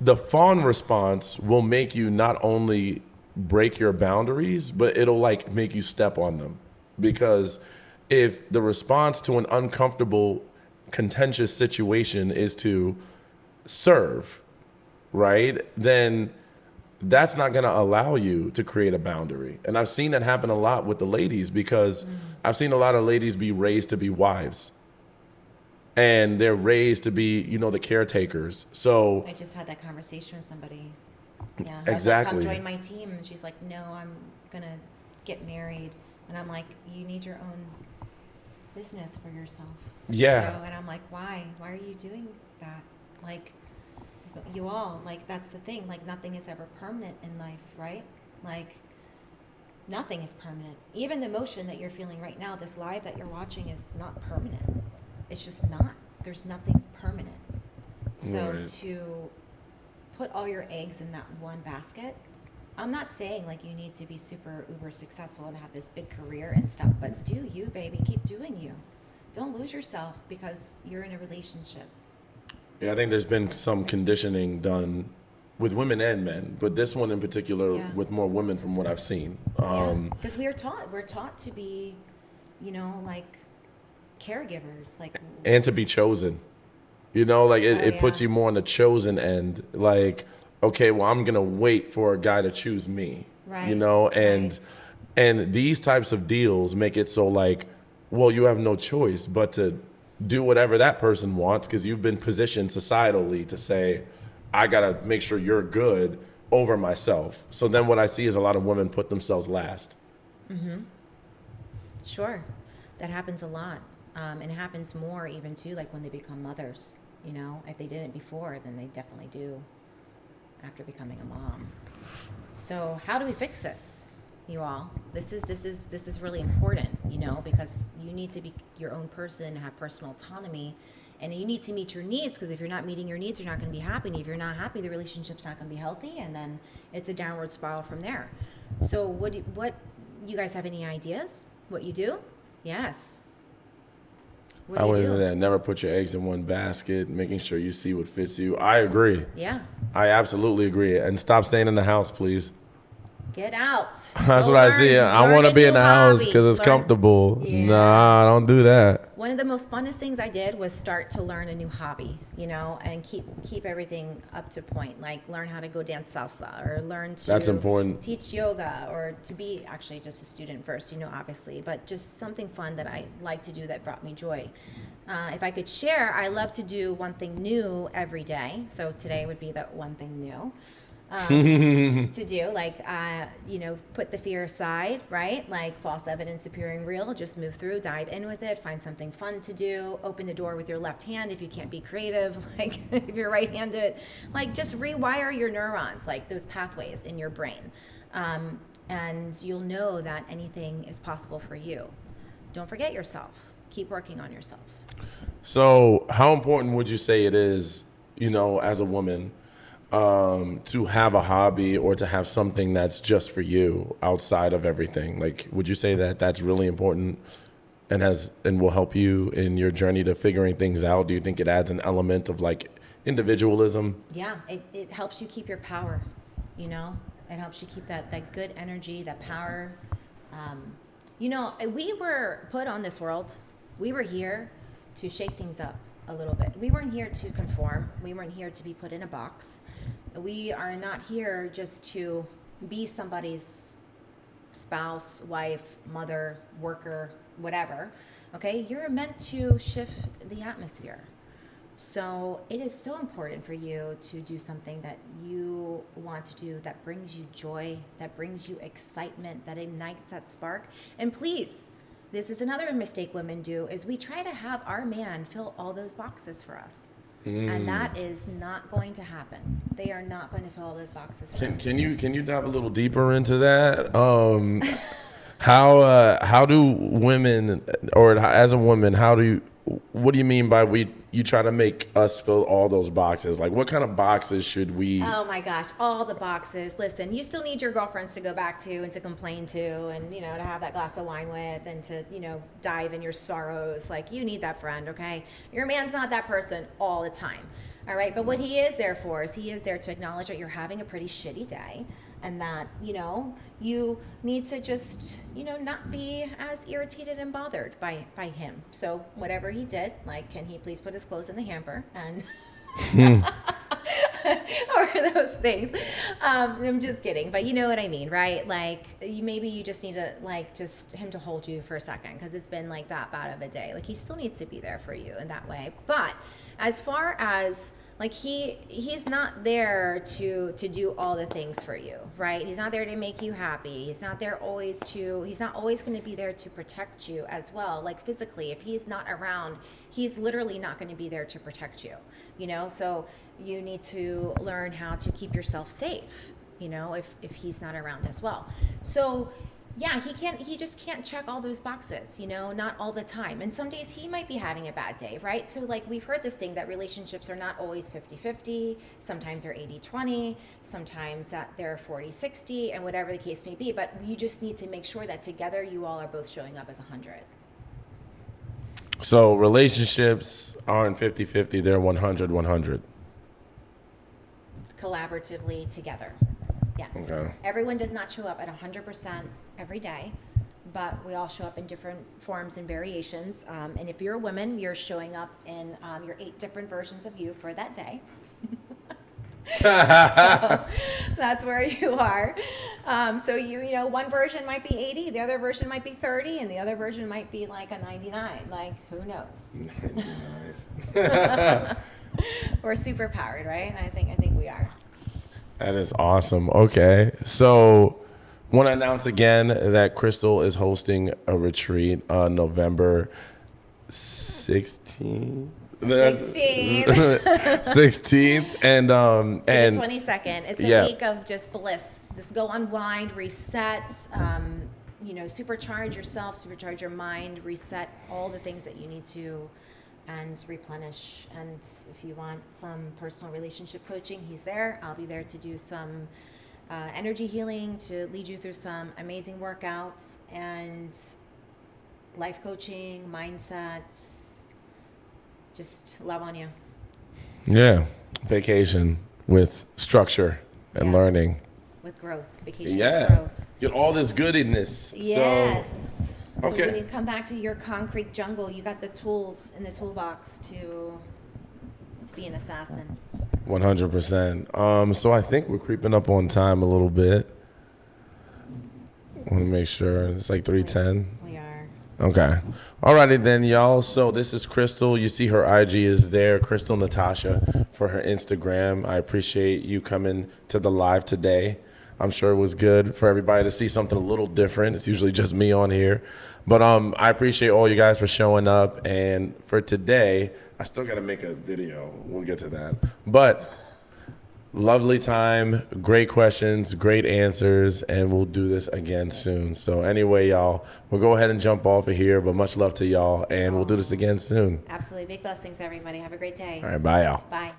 the fawn response will make you not only break your boundaries, but it'll make you step on them. Because if the response to an uncomfortable, contentious situation is to serve, right? Then that's not going to allow you to create a boundary. And I've seen that happen a lot with the ladies because I've seen a lot of ladies be raised to be wives. And they're raised to be, the caretakers. So I just had that conversation with somebody. Yeah. I was like, Exactly. come join my team. And she's like, no, I'm going to get married. And I'm like, you need your own business for yourself. Yeah. So, and I'm like, why? Why are you doing that? You all, that's the thing. Nothing is ever permanent in life, right? Nothing is permanent. Even the emotion that you're feeling right now, this live that you're watching, is not permanent. It's just not. There's nothing permanent. So Right. to put all your eggs in that one basket, I'm not saying you need to be super uber successful and have this big career and stuff, but do you, baby. Keep doing you. Don't lose yourself because you're in a relationship. Yeah, I think there's been some conditioning done with women and men, but this one in particular Yeah. with more women from what I've seen. Because we're taught to be, caregivers, And to be chosen. It puts yeah. you more on the chosen end. Okay, well, I'm going to wait for a guy to choose me. Right, And and these types of deals make it so well, you have no choice but to do whatever that person wants because you've been positioned societally to say, I got to make sure you're good over myself. So then what I see is a lot of women put themselves last. Sure, that happens a lot, and it happens more even too, when they become mothers. If they didn't before, then they definitely do after becoming a mom. So how do we fix this? you all. This is really important, you know, because you need to be your own person, have personal autonomy, and you need to meet your needs, because if you're not meeting your needs, you're not going to be happy. And if you're not happy, the relationship's not going to be healthy, and then it's a downward spiral from there. So what you guys have any ideas? What you do? Yes. What I do would you do? never put your eggs in one basket, making sure you see what fits you. I agree. Yeah. I absolutely agree. And stop staying in the house, please. Get out. That's Go what I learn- see. I learn want to a be new in the house hobby. because it's Learn- comfortable. Yeah. Nah, don't do that. One of the most funnest things I did was start to learn a new hobby, you know, and keep everything up to point. Like learn how to go dance salsa, or learn to That's important. teach yoga, or to be actually just a student first, you know, obviously, but just something fun that I like to do that brought me joy. If I could share, I love to do one thing new every day. So today would be that one thing new. To do, like, you know, put the fear aside, right? Like false evidence appearing real, just move through, dive in with it, find something fun to do, open the door with your left hand if you can't be creative, like if you're right-handed, like just rewire your neurons, like those pathways in your brain. And you'll know that anything is possible for you. Don't forget yourself. Keep working on yourself. So, how important would you say it is, you know, as a woman, to have a hobby or to have something that's just for you outside of everything? Like, would you say that that's really important and will help you in your journey to figuring things out? Do you think it adds an element of like individualism? Yeah, it helps you keep your power, you know? It helps you keep that good energy, that power. You know, we were put on this world. We were here to shake things up a little bit. We weren't here to conform. We weren't here to be put in a box. We are not here just to be somebody's spouse, wife, mother, worker, whatever. Okay? You're meant to shift the atmosphere. So it is so important for you to do something that you want to do, that brings you joy, that brings you excitement, that ignites that spark. And please, this is another mistake women do, is we try to have our man fill all those boxes for us. And that is not going to happen. They are not going to fill all those boxes for us. Can you dive a little deeper into that? How do women, or as a woman, what do you mean by you try to make us fill all those boxes? Like, what kind of boxes should we? Oh my gosh, all the boxes. Listen, you still need your girlfriends to go back to and to complain to, and, you know, to have that glass of wine with, and to, you know, dive in your sorrows. Like, you need that friend, okay? Your man's not that person all the time, all right? But what he is there for is he is there to acknowledge that you're having a pretty shitty day, and that, you know, you need to just, you know, not be as irritated and bothered by him. So whatever he did, like, can he please put his clothes in the hamper, and or those things. I'm just kidding, but you know what I mean, right? Like, maybe you just need to, like, just him to hold you for a second, because it's been like that bad of a day. Like, he still needs to be there for you in that way. But as far as, like, he's not there to do all the things for you, right? He's not there to make you happy. He's not always going to be there to protect you as well. Like, physically, if he's not around, he's literally not going to be there to protect you, you know? So you need to learn how to keep yourself safe, you know, if he's not around as well. So yeah, he just can't check all those boxes, you know, not all the time. And some days he might be having a bad day, right? So, like, we've heard this thing that relationships are not always 50-50. Sometimes they're 80-20. Sometimes that they're 40-60, and whatever the case may be. But you just need to make sure that together you all are both showing up as 100. So relationships aren't 50-50, they're 100-100. Collaboratively together. Yes. Okay. Everyone does not show up at 100% every day, but we all show up in different forms and variations. And if you're a woman, you're showing up in your 8 different versions of you for that day. So that's where you are. So you know, one version might be 80, the other version might be 30, and the other version might be like a 99. Like, who knows? 99. We're super powered, right? I think we are. That is awesome. Okay. So, want to announce again that Crystal is hosting a retreat on November 16th. 16th. 16th, and The and 22nd. It's a yeah. week of just bliss. Just go unwind, reset, supercharge yourself, supercharge your mind, reset all the things that you need to, and replenish. And if you want some personal relationship coaching, he's there. I'll be there to do some energy healing, to lead you through some amazing workouts, and life coaching, mindset, just love on you. yeah, vacation with structure and Yeah. learning. With growth, vacation with Yeah, growth. get all this goodiness. Yes. So Okay. when you come back to your concrete jungle, you got the tools in the toolbox to be an assassin. 100%. So I think we're creeping up on time a little bit. Want to make sure it's like 3:10. We are. Okay. Alrighty then, y'all. So this is Crystal. You see her IG is there, Crystal Natasha, for her Instagram. I appreciate you coming to the live today. I'm sure it was good for everybody to see something a little different. It's usually just me on here. But I appreciate all you guys for showing up. And for today, I still got to make a video. We'll get to that. But lovely time, great questions, great answers, and we'll do this again soon. So anyway, y'all, we'll go ahead and jump off of here, but much love to y'all, and we'll do this again soon. Absolutely. Big blessings, everybody. Have a great day. All right, bye, y'all. Bye.